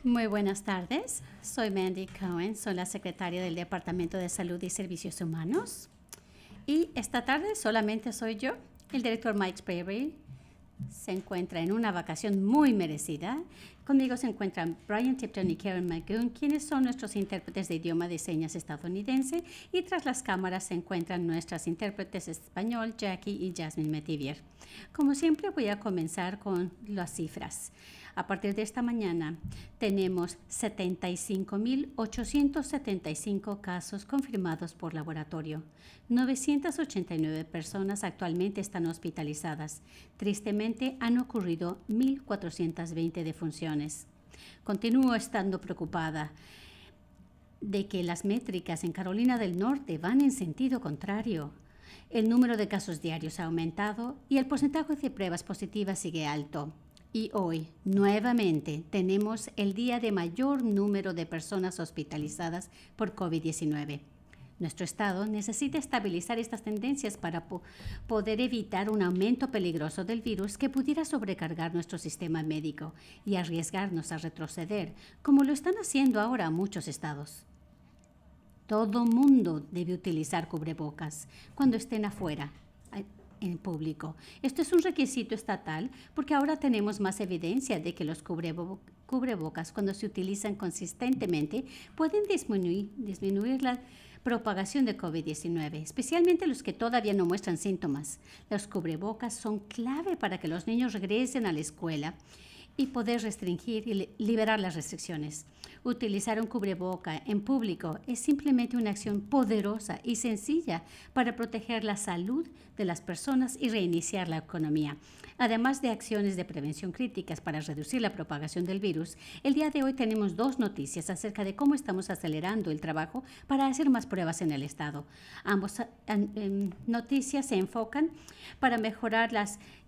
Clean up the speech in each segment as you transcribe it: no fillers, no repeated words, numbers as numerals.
Muy buenas tardes, soy Mandy Cohen, soy la secretaria del Departamento de Salud y Servicios Humanos. Y esta tarde solamente soy yo. El director Mike Sprayberry se encuentra en una vacación muy merecida. Conmigo se encuentran Brian Tipton y Karen Magoon, quienes son nuestros intérpretes de idioma de señas estadounidense, y tras las cámaras se encuentran nuestras intérpretes español, Jackie y Jasmine Metivier. Como siempre, voy a comenzar con las cifras. A partir de esta mañana tenemos 75.875 casos confirmados por laboratorio. 989 personas actualmente están hospitalizadas. Tristemente, han ocurrido 1.420 defunciones. Continúo estando preocupada de que las métricas en Carolina del Norte van en sentido contrario. El número de casos diarios ha aumentado y el porcentaje de pruebas positivas sigue alto. Y hoy, nuevamente, tenemos el día de mayor número de personas hospitalizadas por COVID-19. Nuestro estado necesita estabilizar estas tendencias para poder evitar un aumento peligroso del virus que pudiera sobrecargar nuestro sistema médico y arriesgarnos a retroceder, como lo están haciendo ahora muchos estados. Todo mundo debe utilizar cubrebocas cuando estén afuera, en público. Esto es un requisito estatal porque ahora tenemos más evidencia de que los cubrebocas, cuando se utilizan consistentemente, pueden disminuir la propagación de COVID-19, especialmente los que todavía no muestran síntomas. Los cubrebocas son clave para que los niños regresen a la escuela y poder restringir y liberar las restricciones. Utilizar un cubreboca en público es simplemente una acción poderosa y sencilla para proteger la salud de las personas y reiniciar la economía. Además de acciones de prevención críticas para reducir la propagación del virus, el día de hoy tenemos dos noticias acerca de cómo estamos acelerando el trabajo para hacer más pruebas en el estado. Ambas noticias se enfocan para mejorar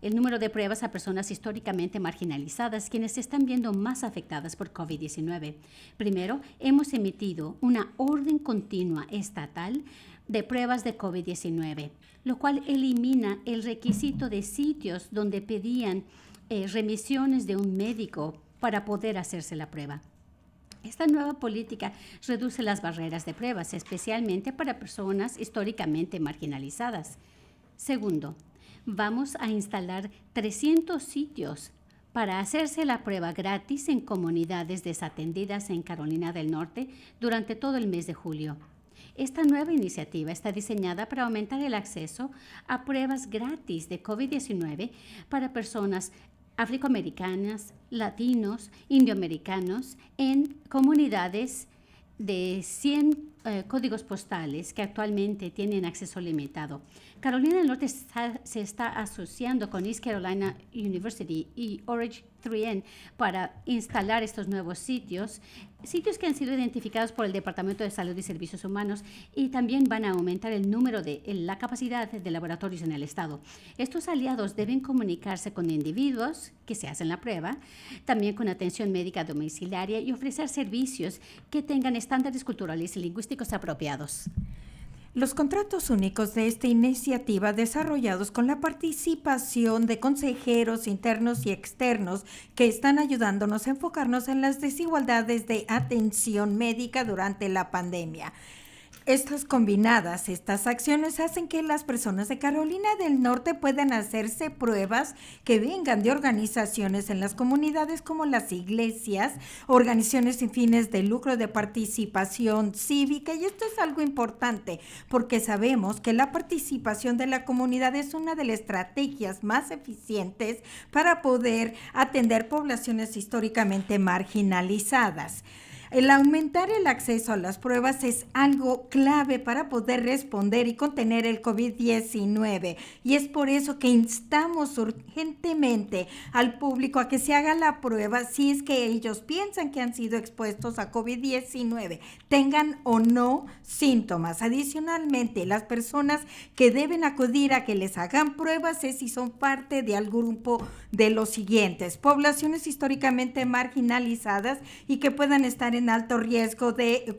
el número de pruebas a personas históricamente marginalizadas, quienes se están viendo más afectadas por COVID-19. Primero, hemos emitido una orden continua estatal de pruebas de COVID-19, lo cual elimina el requisito de sitios donde pedían remisiones de un médico para poder hacerse la prueba. Esta nueva política reduce las barreras de pruebas, especialmente para personas históricamente marginalizadas. Segundo, vamos a instalar 300 sitios para hacerse la prueba gratis en comunidades desatendidas en Carolina del Norte durante todo el mes de julio. Esta nueva iniciativa está diseñada para aumentar el acceso a pruebas gratis de COVID-19 para personas afroamericanas, latinos, indioamericanos en comunidades de 100 códigos postales que actualmente tienen acceso limitado. Carolina del Norte se está asociando con East Carolina University y Orange 3N para instalar estos nuevos sitios que han sido identificados por el Departamento de Salud y Servicios Humanos, y también van a aumentar el número la capacidad de laboratorios en el estado. Estos aliados deben comunicarse con individuos que se hacen la prueba, también con atención médica domiciliaria, y ofrecer servicios que tengan estándares culturales y lingüísticos apropiados. Los contratos únicos de esta iniciativa, desarrollados con la participación de consejeros internos y externos que están ayudándonos a enfocarnos en las desigualdades de atención médica durante la pandemia. Estas acciones hacen que las personas de Carolina del Norte puedan hacerse pruebas que vengan de organizaciones en las comunidades como las iglesias, organizaciones sin fines de lucro de participación cívica, y esto es algo importante porque sabemos que la participación de la comunidad es una de las estrategias más eficientes para poder atender poblaciones históricamente marginalizadas. El aumentar el acceso a las pruebas es algo clave para poder responder y contener el COVID-19, y es por eso que instamos urgentemente al público a que se haga la prueba si es que ellos piensan que han sido expuestos a COVID-19, tengan o no síntomas. Adicionalmente, las personas que deben acudir a que les hagan pruebas es si son parte de algún grupo de los siguientes: poblaciones históricamente marginalizadas y que puedan estar en alto riesgo de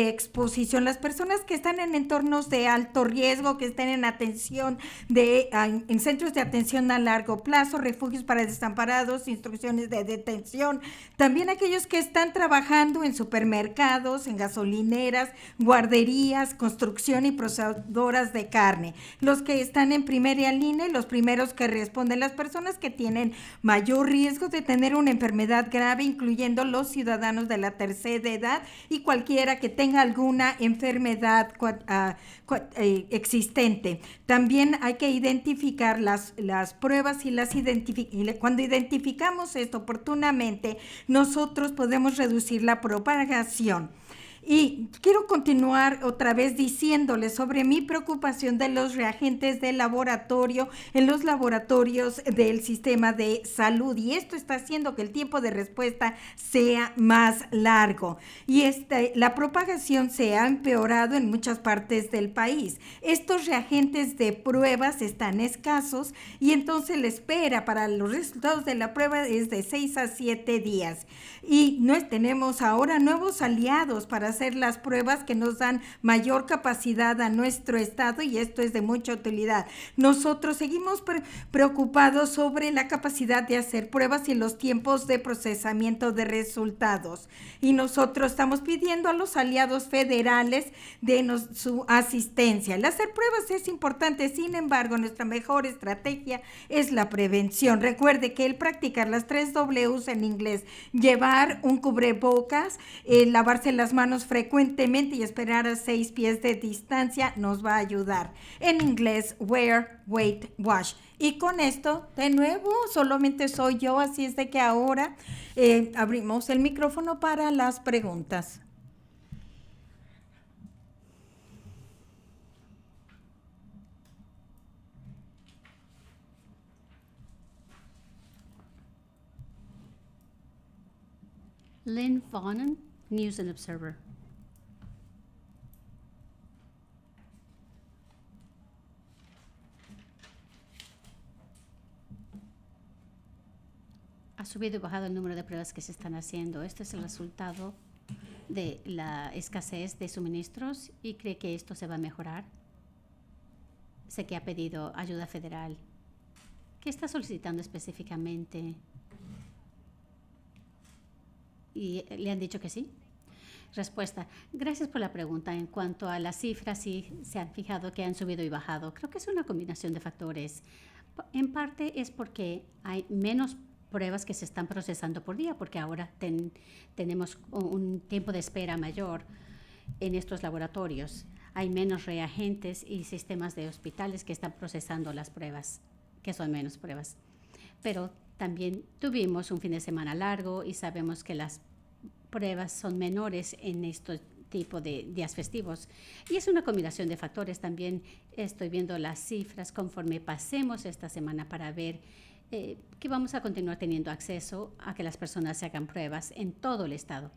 exposición. Las personas que están en entornos de alto riesgo, que estén en atención en centros de atención a largo plazo, refugios para desamparados, instrucciones de detención, también aquellos que están trabajando en supermercados, en gasolineras, guarderías, construcción y procesadoras de carne, los que están en primera línea, los primeros que responden, las personas que tienen mayor riesgo de tener una enfermedad grave, incluyendo los ciudadanos de la tercera edad y cualquiera que tenga alguna enfermedad existente. También hay que identificar las pruebas y cuando identificamos esto oportunamente, nosotros podemos reducir la propagación. Y quiero continuar otra vez diciéndoles sobre mi preocupación de los reagentes de laboratorio en los laboratorios del sistema de salud, y esto está haciendo que el tiempo de respuesta sea más largo y la propagación se ha empeorado en muchas partes del país. Estos reagentes de pruebas están escasos y entonces la espera para los resultados de la prueba es de 6 a 7 días y tenemos ahora nuevos aliados para hacer las pruebas que nos dan mayor capacidad a nuestro estado, y esto es de mucha utilidad. Nosotros seguimos preocupados sobre la capacidad de hacer pruebas y los tiempos de procesamiento de resultados, y nosotros estamos pidiendo a los aliados federales su asistencia. El hacer pruebas es importante, sin embargo, nuestra mejor estrategia es la prevención. Recuerde que el practicar las 3 Ws en inglés, llevar un cubrebocas, lavarse las manos frecuentemente y esperar a 6 pies de distancia nos va a ayudar. En inglés, wear, wait, wash. Y con esto, de nuevo, solamente soy yo, así es de que ahora abrimos el micrófono para las preguntas. Lynn Vaughn, News and Observer. Ha subido y bajado el número de pruebas que se están haciendo. Este es el resultado de la escasez de suministros y cree que esto se va a mejorar. Sé que ha pedido ayuda federal. ¿Qué está solicitando específicamente? ¿Y le han dicho que sí? Respuesta. Gracias por la pregunta. En cuanto a las cifras, sí se han fijado que han subido y bajado. Creo que es una combinación de factores. En parte es porque hay menos pruebas que se están procesando por día, porque ahora tenemos un tiempo de espera mayor en estos laboratorios. Hay menos reagentes y sistemas de hospitales que están procesando las pruebas, que son menos pruebas. Pero también tuvimos un fin de semana largo y sabemos que las pruebas son menores en este tipo de días festivos. Y es una combinación de factores. También estoy viendo las cifras conforme pasemos esta semana para ver que vamos a continuar teniendo acceso a que las personas se hagan pruebas en todo el estado.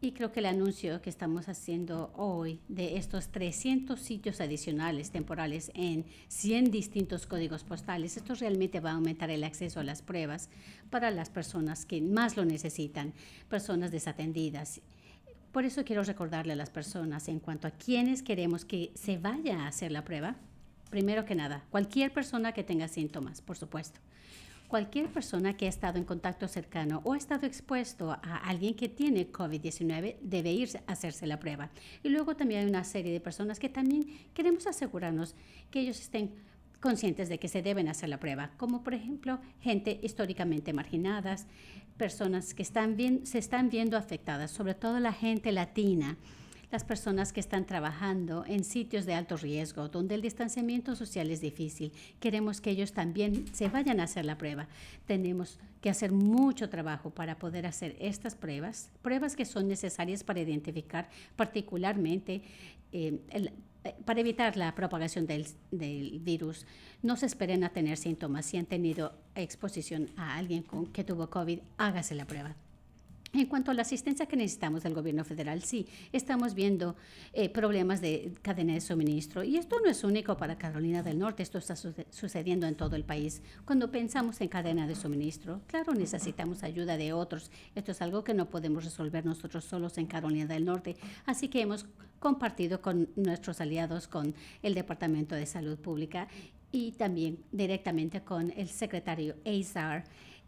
Y creo que el anuncio que estamos haciendo hoy de estos 300 sitios adicionales temporales en 100 distintos códigos postales, esto realmente va a aumentar el acceso a las pruebas para las personas que más lo necesitan, personas desatendidas. Por eso quiero recordarle a las personas en cuanto a quienes queremos que se vaya a hacer la prueba. Primero que nada, cualquier persona que tenga síntomas, por supuesto. Cualquier persona que ha estado en contacto cercano o ha estado expuesto a alguien que tiene COVID-19 debe ir a hacerse la prueba. Y luego también hay una serie de personas que también queremos asegurarnos que ellos estén conscientes de que se deben hacer la prueba, como por ejemplo gente históricamente marginadas, personas que se están viendo afectadas, sobre todo la gente latina, las personas que están trabajando en sitios de alto riesgo, donde el distanciamiento social es difícil. Queremos que ellos también se vayan a hacer la prueba. Tenemos que hacer mucho trabajo para poder hacer estas pruebas que son necesarias para identificar particularmente para evitar la propagación del virus. No se esperen a tener síntomas. Si han tenido exposición a alguien que tuvo COVID, hágase la prueba. En cuanto a la asistencia que necesitamos del gobierno federal, sí, estamos viendo problemas de cadena de suministro. Y esto no es único para Carolina del Norte, esto está sucediendo en todo el país. Cuando pensamos en cadena de suministro, claro, necesitamos ayuda de otros. Esto es algo que no podemos resolver nosotros solos en Carolina del Norte. Así que hemos compartido con nuestros aliados, con el Departamento de Salud Pública y también directamente con el secretario Azar.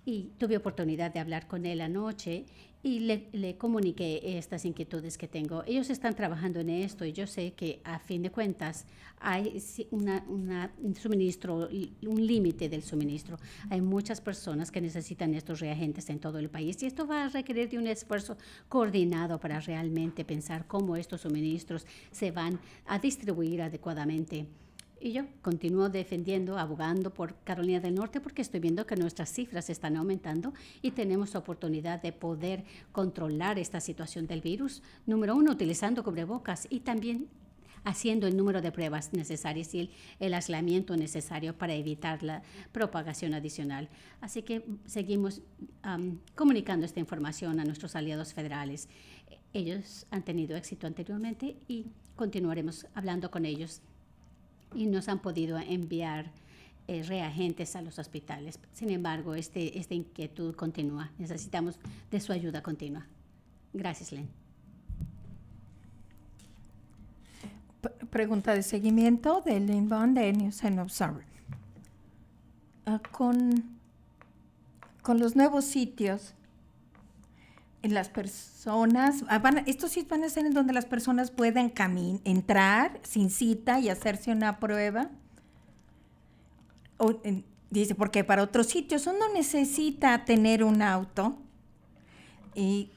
Y tuve oportunidad de hablar con él anoche y le comuniqué estas inquietudes que tengo. Ellos están trabajando en esto y yo sé que a fin de cuentas hay un suministro, un límite del suministro. Hay muchas personas que necesitan estos reagentes en todo el país y esto va a requerir de un esfuerzo coordinado para realmente pensar cómo estos suministros se van a distribuir adecuadamente. Y yo continúo defendiendo, abogando por Carolina del Norte porque estoy viendo que nuestras cifras están aumentando y tenemos oportunidad de poder controlar esta situación del virus. Número uno, utilizando cubrebocas y también haciendo el número de pruebas necesarias y el aislamiento necesario para evitar la propagación adicional. Así que seguimos comunicando esta información a nuestros aliados federales. Ellos han tenido éxito anteriormente y continuaremos hablando con ellos. Y nos han podido enviar reagentes a los hospitales. Sin embargo, esta inquietud continúa. Necesitamos de su ayuda continua. Gracias, Len. Pregunta de seguimiento de Lynn Bond de News and Observer. Con los nuevos sitios, las personas, estos sitios van a ser en donde las personas puedan entrar sin cita y hacerse una prueba. Dice, porque para otros sitios uno necesita tener un auto. ¿Y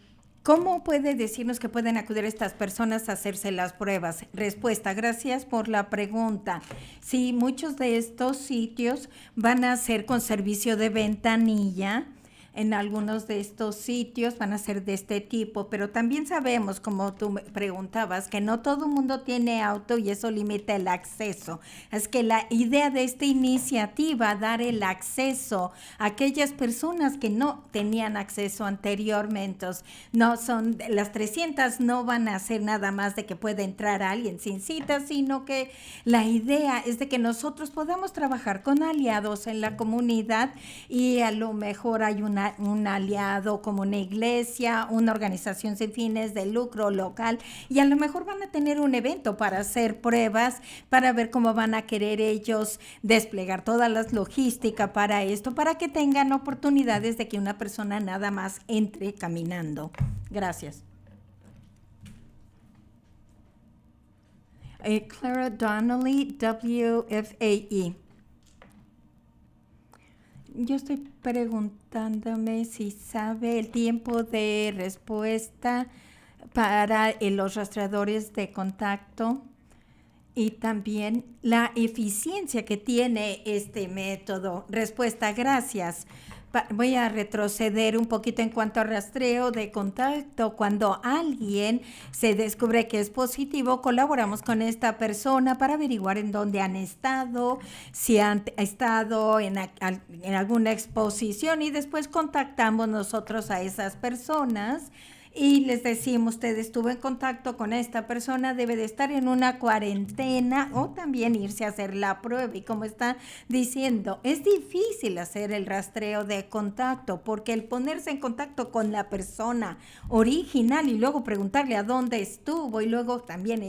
cómo puede decirnos que pueden acudir estas personas a hacerse las pruebas? Respuesta, gracias por la pregunta. Sí, muchos de estos sitios van a ser con servicio de ventanilla. En algunos de estos sitios van a ser de este tipo, pero también sabemos, como tú me preguntabas, que no todo el mundo tiene auto y eso limita el acceso. Es que la idea de esta iniciativa, dar el acceso a aquellas personas que no tenían acceso anteriormente, no son, las 300 no van a hacer nada más de que pueda entrar alguien sin cita, sino que la idea es de que nosotros podamos trabajar con aliados en la comunidad y a lo mejor hay un aliado como una iglesia, una organización sin fines de lucro local y a lo mejor van a tener un evento para hacer pruebas, para ver cómo van a querer ellos desplegar toda la logística para esto, para que tengan oportunidades de que una persona nada más entre caminando. Gracias. Clara Donnelly, WFAE. Yo estoy preguntándome si sabe el tiempo de respuesta para los rastreadores de contacto y también la eficiencia que tiene este método. Respuesta, gracias. Voy a retroceder un poquito en cuanto a rastreo de contacto. Cuando alguien se descubre que es positivo, colaboramos con esta persona para averiguar en dónde han estado, si han estado en alguna exposición y después contactamos nosotros a esas personas y les decimos, usted estuvo en contacto con esta persona, debe de estar en una cuarentena o también irse a hacer la prueba. Y como está diciendo, es difícil hacer el rastreo de contacto porque el ponerse en contacto con la persona original y luego preguntarle a dónde estuvo y luego también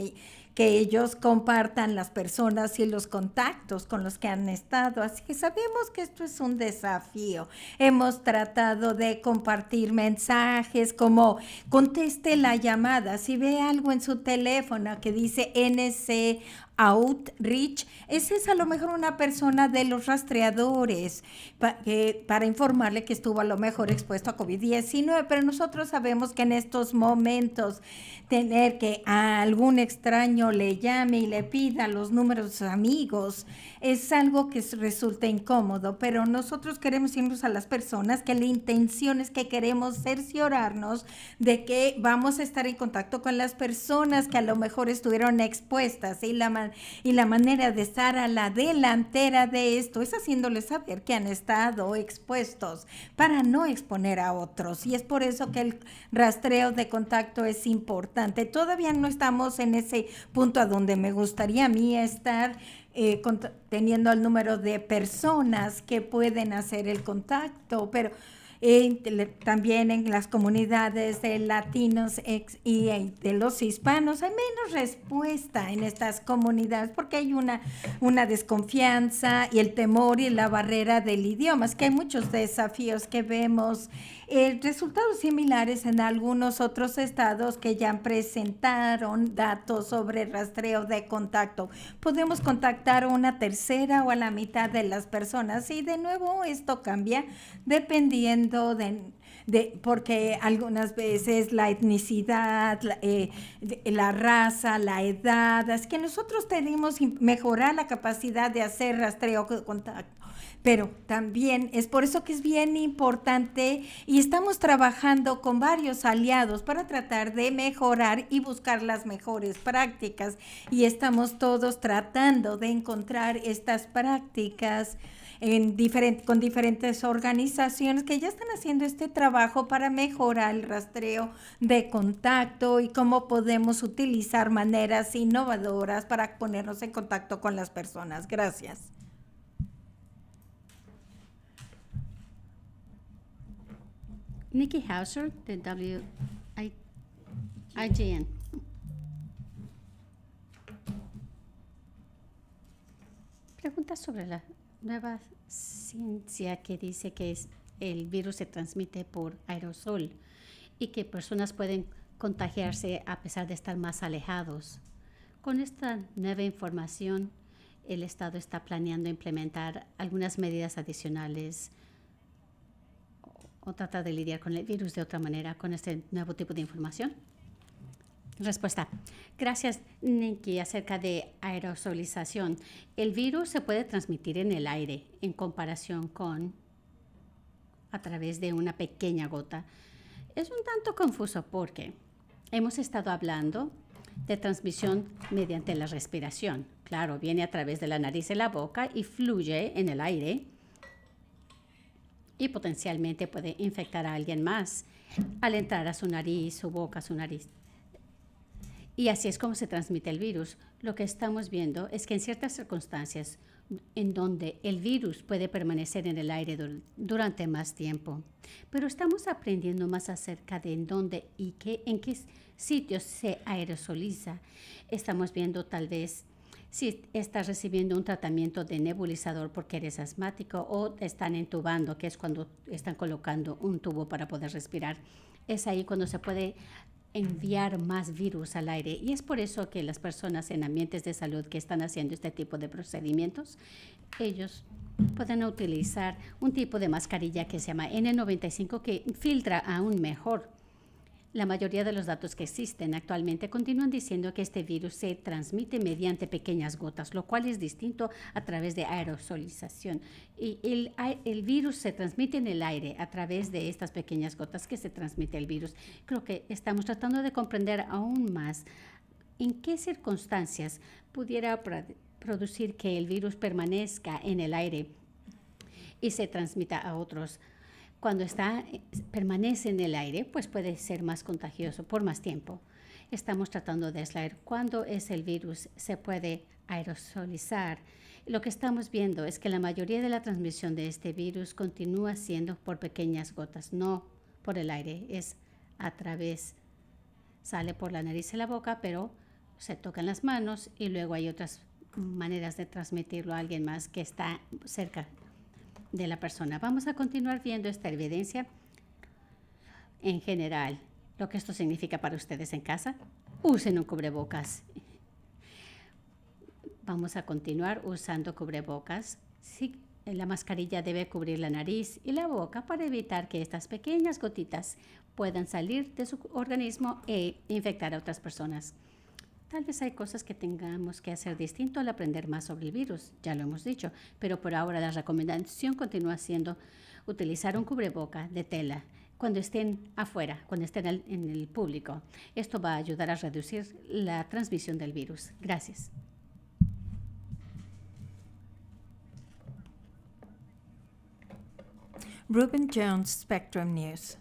que ellos compartan las personas y los contactos con los que han estado. Así que sabemos que esto es un desafío. Hemos tratado de compartir mensajes como conteste la llamada. Si ve algo en su teléfono que dice NC Outreach, ese es a lo mejor una persona de los rastreadores para informarle que estuvo a lo mejor expuesto a COVID-19, pero nosotros sabemos que en estos momentos tener que a algún extraño le llame y le pida los números de sus amigos es algo que resulta incómodo, pero nosotros queremos irnos a las personas que la intención es que queremos cerciorarnos de que vamos a estar en contacto con las personas que a lo mejor estuvieron expuestas y la comunidad, y la manera de estar a la delantera de esto es haciéndoles saber que han estado expuestos para no exponer a otros, y es por eso que el rastreo de contacto es importante. Todavía no estamos en ese punto a donde me gustaría a mí estar, teniendo el número de personas que pueden hacer el contacto, pero también en las comunidades de latinos y de los hispanos hay menos respuesta en estas comunidades porque hay una desconfianza y el temor y la barrera del idioma. Es que hay muchos desafíos que vemos, resultados similares en algunos otros estados que ya presentaron datos sobre rastreo de contacto. Podemos contactar a una tercera o a la mitad de las personas, y de nuevo esto cambia dependiendo porque algunas veces la etnicidad, la raza, la edad, es que nosotros tenemos que mejorar la capacidad de hacer rastreo de contacto. Pero también es por eso que es bien importante, y estamos trabajando con varios aliados para tratar de mejorar y buscar las mejores prácticas, y estamos todos tratando de encontrar estas prácticas con diferentes organizaciones que ya están haciendo este trabajo para mejorar el rastreo de contacto y cómo podemos utilizar maneras innovadoras para ponernos en contacto con las personas. Gracias. Nikki Hauser, de IGN. Pregunta sobre la nueva ciencia que dice que el virus se transmite por aerosol y que personas pueden contagiarse a pesar de estar más alejados. Con esta nueva información, el Estado está planeando implementar algunas medidas adicionales o tratar de lidiar con el virus de otra manera con este nuevo tipo de información. Respuesta. Gracias, Nikki. Acerca de aerosolización, el virus se puede transmitir en el aire en comparación con a través de una pequeña gota. Es un tanto confuso porque hemos estado hablando de transmisión mediante la respiración. Claro, viene a través de la nariz y la boca y fluye en el aire y potencialmente puede infectar a alguien más al entrar a su nariz, su boca, su nariz. Y así es como se transmite el virus. Lo que estamos viendo es que en ciertas circunstancias en donde el virus puede permanecer en el aire durante más tiempo, pero estamos aprendiendo más acerca de en dónde y en qué sitios se aerosoliza. Estamos viendo tal vez si estás recibiendo un tratamiento de nebulizador porque eres asmático, o te están entubando, que es cuando están colocando un tubo para poder respirar. Es ahí cuando se puede enviar más virus al aire, y es por eso que las personas en ambientes de salud que están haciendo este tipo de procedimientos, ellos pueden utilizar un tipo de mascarilla que se llama N95 que filtra aún mejor. La mayoría de los datos que existen actualmente continúan diciendo que este virus se transmite mediante pequeñas gotas, lo cual es distinto a través de aerosolización. Y el virus se transmite en el aire a través de estas pequeñas gotas que se transmite el virus. Creo que estamos tratando de comprender aún más en qué circunstancias pudiera producir que el virus permanezca en el aire y se transmita a otros. Cuando permanece en el aire, pues puede ser más contagioso por más tiempo. Estamos tratando de aislar cuándo el virus se puede aerosolizar. Lo que estamos viendo es que la mayoría de la transmisión de este virus continúa siendo por pequeñas gotas, no por el aire. Es a través, sale por la nariz y la boca, pero se tocan las manos, y luego hay otras maneras de transmitirlo a alguien más que está cerca de la persona. Vamos a continuar viendo esta evidencia en general. Lo que esto significa para ustedes en casa: usen un cubrebocas. Vamos a continuar usando cubrebocas. Sí, la mascarilla debe cubrir la nariz y la boca para evitar que estas pequeñas gotitas puedan salir de su organismo e infectar a otras personas. Tal vez hay cosas que tengamos que hacer distinto al aprender más sobre el virus, ya lo hemos dicho, pero por ahora la recomendación continúa siendo utilizar un cubreboca de tela cuando estén afuera, cuando estén en el público. Esto va a ayudar a reducir la transmisión del virus. Gracias. Ruben Jones, Spectrum News.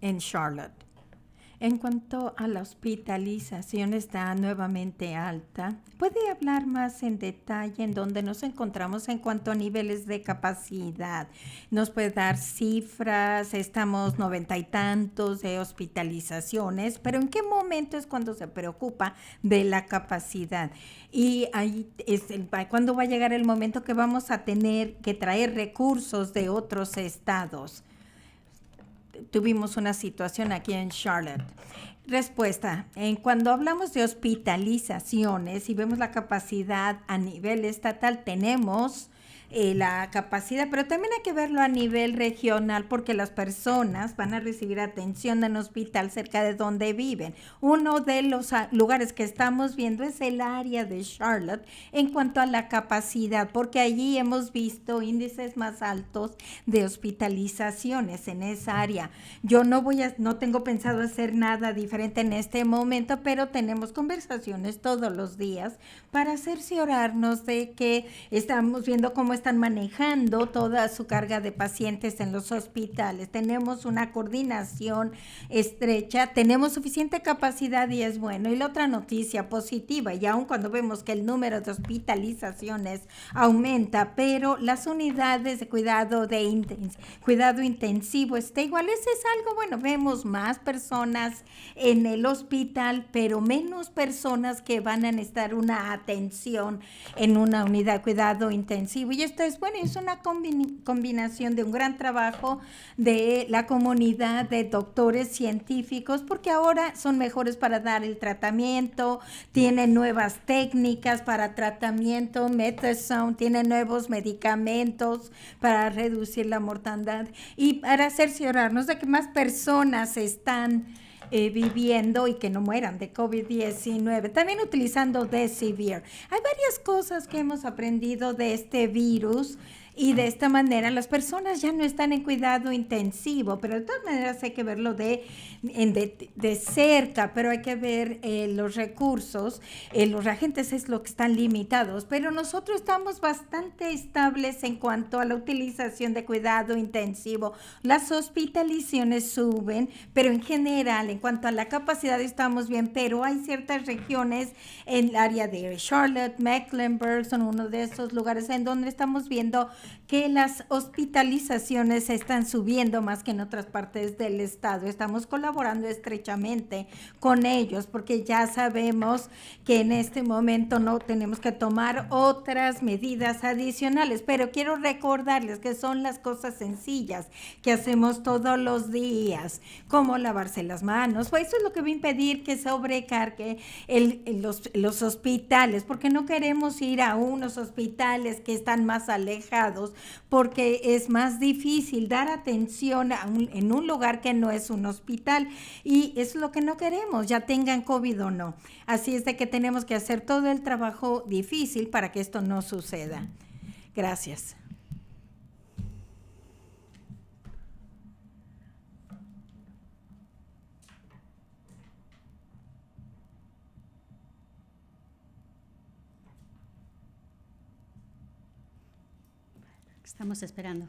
En Charlotte. En cuanto a la hospitalización está nuevamente alta, ¿puede hablar más en detalle en dónde nos encontramos en cuanto a niveles de capacidad? ¿Nos puede dar cifras? Estamos 90 y tantos de hospitalizaciones, pero ¿en qué momento es cuando se preocupa de la capacidad? Y ahí ¿cuándo va a llegar el momento que vamos a tener que traer recursos de otros estados? Tuvimos una situación aquí en Charlotte. Respuesta, cuando hablamos de hospitalizaciones y vemos la capacidad a nivel estatal, tenemos la capacidad, pero también hay que verlo a nivel regional porque las personas van a recibir atención en hospital cerca de donde viven. Uno de los lugares que estamos viendo es el área de Charlotte en cuanto a la capacidad, porque allí hemos visto índices más altos de hospitalizaciones en esa área. Yo no tengo pensado hacer nada diferente en este momento, pero tenemos conversaciones todos los días para cerciorarnos de que estamos viendo cómo están manejando toda su carga de pacientes en los hospitales. Tenemos una coordinación estrecha, tenemos suficiente capacidad y es bueno. Y la otra noticia positiva, y aun cuando vemos que el número de hospitalizaciones aumenta, pero las unidades de cuidado intensivo está igual. Ese es algo bueno, vemos más personas en el hospital, pero menos personas que van a necesitar una atención en una unidad de cuidado intensivo. Y esto es bueno, es una combinación de un gran trabajo de la comunidad de doctores científicos, porque ahora son mejores para dar el tratamiento, tienen nuevas técnicas para tratamiento, Metazone, tienen nuevos medicamentos para reducir la mortandad y para cerciorarnos de que más personas están viviendo y que no mueran de COVID-19. También utilizando Decivir. Hay varias cosas que hemos aprendido de este virus y de esta manera las personas ya no están en cuidado intensivo, pero de todas maneras hay que verlo de cerca, pero hay que ver los recursos, los reagentes es lo que están limitados, pero nosotros estamos bastante estables en cuanto a la utilización de cuidado intensivo. Las hospitalizaciones suben, pero en general, en cuanto a la capacidad estamos bien, pero hay ciertas regiones en el área de Charlotte, Mecklenburg, son uno de esos lugares en donde estamos viendo que las hospitalizaciones están subiendo más que en otras partes del estado. Estamos colaborando estrechamente con ellos porque ya sabemos que en este momento no tenemos que tomar otras medidas adicionales, pero quiero recordarles que son las cosas sencillas que hacemos todos los días, como lavarse las manos. Pues eso es lo que va a impedir que sobrecargue los hospitales, porque no queremos ir a unos hospitales que están más alejados, porque es más difícil dar atención en un lugar que no es un hospital y es lo que no queremos, ya tengan COVID o no. Así es de que tenemos que hacer todo el trabajo difícil para que esto no suceda. Gracias. Estamos esperando.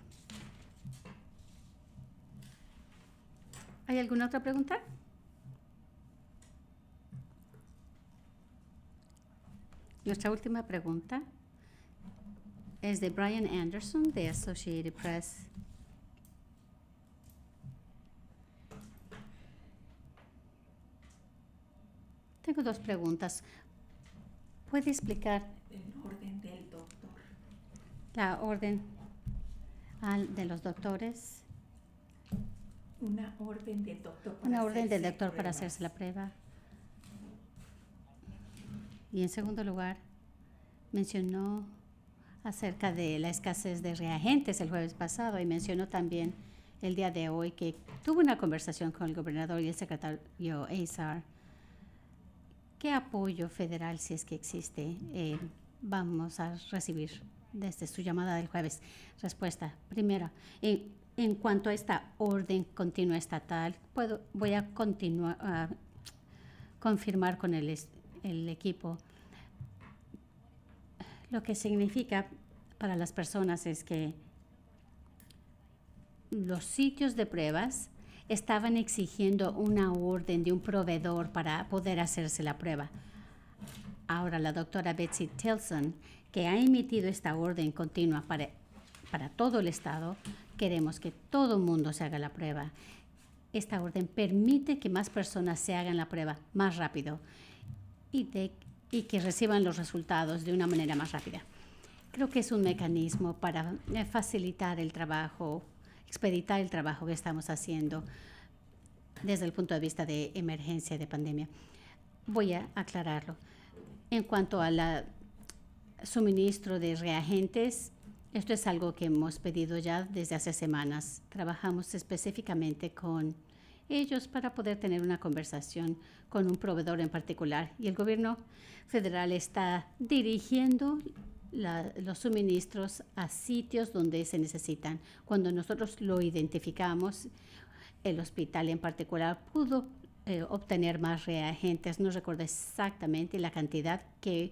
¿Hay alguna otra pregunta? Nuestra última pregunta es de Brian Anderson de Associated Press. Tengo dos preguntas. ¿Puede explicar el orden del doctor? La orden de los doctores. Una orden del doctor. Una orden del doctor para hacerse la prueba. Y en segundo lugar, mencionó acerca de la escasez de reagentes el jueves pasado y mencionó también el día de hoy que tuvo una conversación con el gobernador y el secretario Azar. ¿Qué apoyo federal, si es que existe, vamos a recibir desde su llamada del jueves? Respuesta. Primero, en cuanto a esta orden continua estatal, voy a continuar a confirmar con el equipo lo que significa para las personas es que los sitios de pruebas estaban exigiendo una orden de un proveedor para poder hacerse la prueba. Ahora la doctora Betsy Tilson, que ha emitido esta orden continua para todo el estado, queremos que todo el mundo se haga la prueba. Esta orden permite que más personas se hagan la prueba más rápido y que reciban los resultados de una manera más rápida. Creo que es un mecanismo para facilitar el trabajo, expeditar el trabajo que estamos haciendo desde el punto de vista de emergencia de pandemia. Voy a aclararlo. En cuanto al suministro de reagentes, esto es algo que hemos pedido ya desde hace semanas. Trabajamos específicamente con ellos para poder tener una conversación con un proveedor en particular. Y el gobierno federal está dirigiendo los suministros a sitios donde se necesitan. Cuando nosotros lo identificamos, el hospital en particular pudo obtener más reagentes. No recuerdo exactamente la cantidad que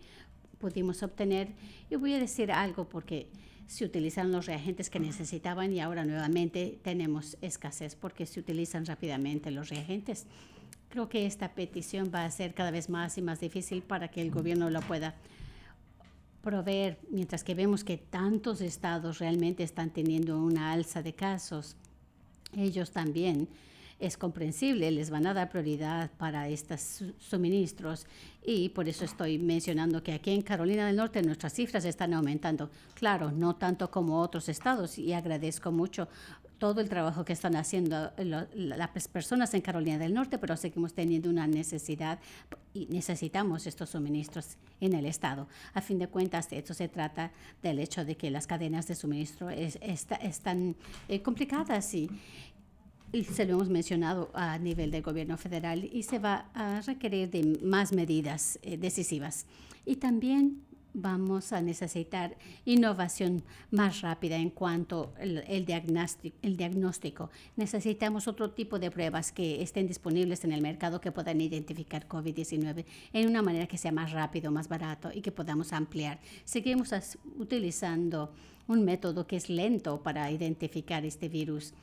pudimos obtener. Y voy a decir algo porque se utilizaron los reagentes que necesitaban y ahora nuevamente tenemos escasez porque se utilizan rápidamente los reagentes. Creo que esta petición va a ser cada vez más y más difícil para que el gobierno lo pueda proveer, mientras que vemos que tantos estados realmente están teniendo una alza de casos. Ellos también, es comprensible, les van a dar prioridad para estos suministros y por eso estoy mencionando que aquí en Carolina del Norte nuestras cifras están aumentando. Claro, no tanto como otros estados y agradezco mucho todo el trabajo que están haciendo las personas en Carolina del Norte, pero seguimos teniendo una necesidad y necesitamos estos suministros en el estado. A fin de cuentas, esto se trata del hecho de que las cadenas de suministro están complicadas y se lo hemos mencionado a nivel del gobierno federal y se va a requerir de más medidas decisivas. Y también vamos a necesitar innovación más rápida en cuanto al diagnóstico. Necesitamos otro tipo de pruebas que estén disponibles en el mercado que puedan identificar COVID-19 en una manera que sea más rápido, más barato y que podamos ampliar. Seguimos utilizando un método que es lento para identificar este virus.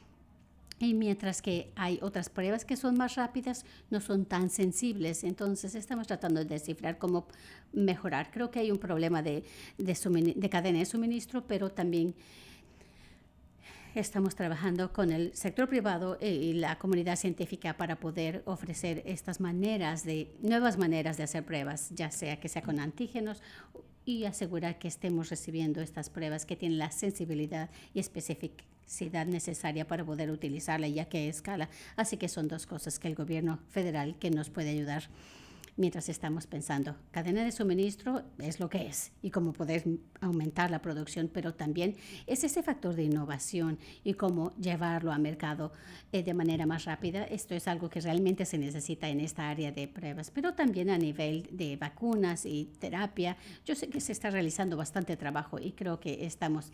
Y mientras que hay otras pruebas que son más rápidas, no son tan sensibles. Entonces, estamos tratando de descifrar cómo mejorar. Creo que hay un problema de cadena de suministro, pero también estamos trabajando con el sector privado y la comunidad científica para poder ofrecer estas nuevas maneras de hacer pruebas, ya sea que sea con antígenos y asegurar que estemos recibiendo estas pruebas que tienen la sensibilidad y especificidad necesaria para poder utilizarla ya que a escala. Así que son dos cosas que el gobierno federal que nos puede ayudar mientras estamos pensando. Cadena de suministro es lo que es y cómo poder aumentar la producción, pero también es ese factor de innovación y cómo llevarlo a mercado de manera más rápida. Esto es algo que realmente se necesita en esta área de pruebas, pero también a nivel de vacunas y terapia. Yo sé que se está realizando bastante trabajo y creo que estamos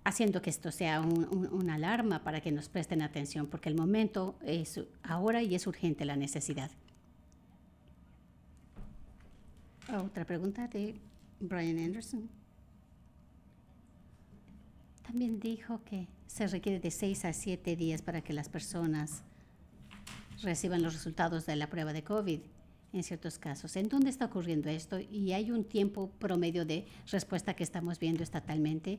haciendo que esto sea una alarma para que nos presten atención, porque el momento es ahora y es urgente la necesidad. Otra pregunta de Brian Anderson. También dijo que se requiere de 6 a 7 días para que las personas reciban los resultados de la prueba de COVID en ciertos casos. ¿En dónde está ocurriendo esto? Y hay un tiempo promedio de respuesta que estamos viendo estatalmente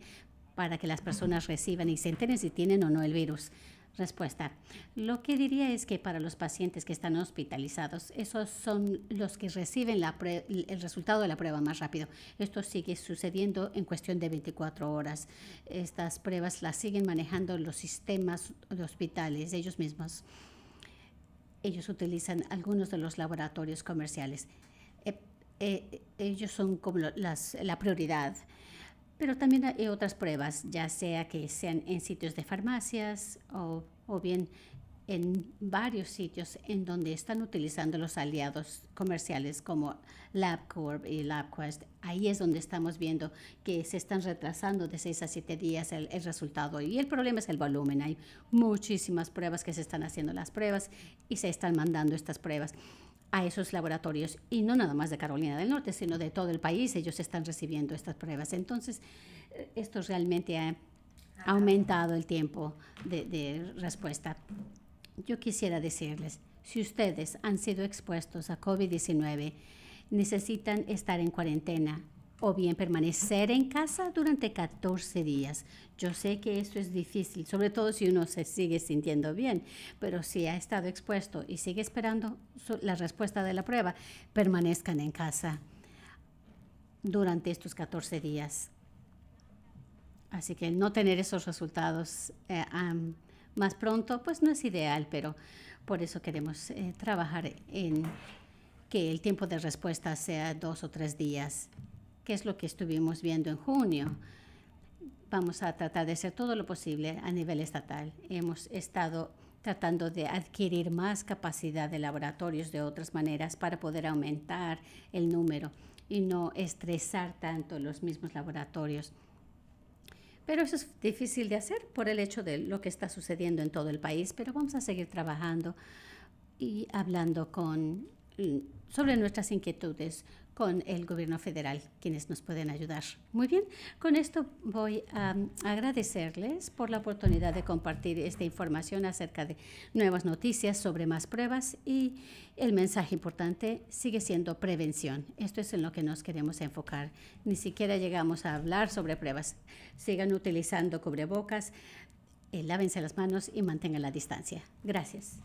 para que las personas reciban y se enteren si tienen o no el virus. Respuesta. Lo que diría es que para los pacientes que están hospitalizados, esos son los que reciben el resultado de la prueba más rápido. Esto sigue sucediendo en cuestión de 24 horas. Estas pruebas las siguen manejando los sistemas de hospitales ellos mismos. Ellos utilizan algunos de los laboratorios comerciales. Ellos son como la prioridad. Pero también hay otras pruebas, ya sea que sean en sitios de farmacias o bien en varios sitios en donde están utilizando los aliados comerciales como LabCorp y LabQuest. Ahí es donde estamos viendo que se están retrasando de 6 a 7 días el resultado. Y el problema es el volumen. Hay muchísimas pruebas que se están haciendo las pruebas y se están mandando estas pruebas a esos laboratorios. Y no nada más de Carolina del Norte, sino de todo el país. Ellos están recibiendo estas pruebas. Entonces, esto realmente ha aumentado el tiempo de respuesta. Yo quisiera decirles, si ustedes han sido expuestos a COVID-19, necesitan estar en cuarentena o bien permanecer en casa durante 14 días. Yo sé que esto es difícil, sobre todo si uno se sigue sintiendo bien, pero si ha estado expuesto y sigue esperando la respuesta de la prueba, permanezcan en casa durante estos 14 días. Así que no tener esos resultados más pronto, pues no es ideal, pero por eso queremos trabajar en que el tiempo de respuesta sea 2 o 3 días, que es lo que estuvimos viendo en junio. Vamos a tratar de hacer todo lo posible a nivel estatal. Hemos estado tratando de adquirir más capacidad de laboratorios de otras maneras para poder aumentar el número y no estresar tanto los mismos laboratorios. Pero eso es difícil de hacer por el hecho de lo que está sucediendo en todo el país, pero vamos a seguir trabajando y hablando sobre nuestras inquietudes con el gobierno federal, quienes nos pueden ayudar. Muy bien, con esto voy a agradecerles por la oportunidad de compartir esta información acerca de nuevas noticias sobre más pruebas, y el mensaje importante sigue siendo prevención. Esto es en lo que nos queremos enfocar. Ni siquiera llegamos a hablar sobre pruebas. Sigan utilizando cubrebocas, lávense las manos y mantengan la distancia. Gracias.